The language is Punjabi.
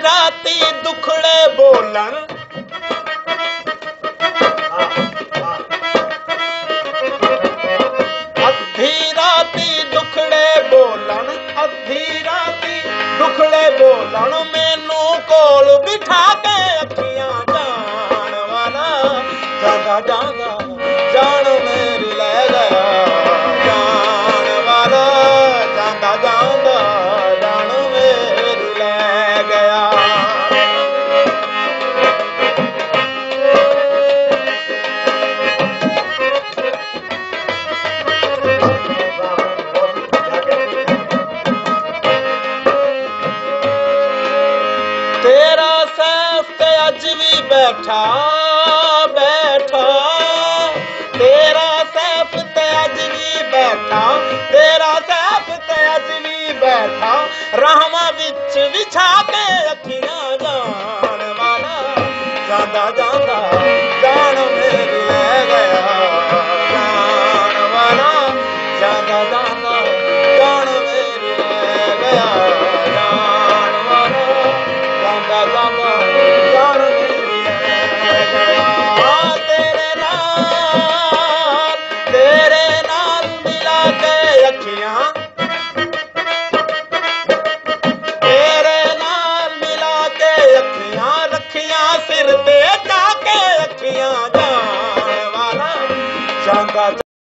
ਰਾਤੀ ਦੁਖੜੇ ਬੋਲਣ ਅੱਧੀ ਰਾਤੀ ਦੁਖੜੇ ਬੋਲਣ ਅੱਧੀ ਰਾਤੀ ਦੁਖੜੇ ਬੋਲਣ ਮੈਨੂੰ ਕੋਲ ਬਿਠਾ ਕੇ ਅੱਖੀਆਂ ਜਾਣ ਵਾਲਾ ਜਾਂਦਾ ਜਾਂਦਾ ਜਾਣ ਮੇਰੀ ਲੈ ਗਿਆ ਜਾਣ ਵਾਲਾ ਜਾਂਦਾ ਜਾਂਦਾ ਜਾਣ ਮੇਰੀ ਲੈ ਗਿਆ ਤੇਰਾ ਸੈਫ ਤੇ ਅੱਜ ਵੀ ਬੈਠਾ ਬੈਠਾ ਤੇਰਾ ਸੈਫ ਤੇ ਅੱਜ ਵੀ ਬੈਠਾ ਤੇਰਾ ਸੈਫ ਤੇ ਅੱਜ ਵੀ ਬੈਠਾ ਰਹਿਮਾ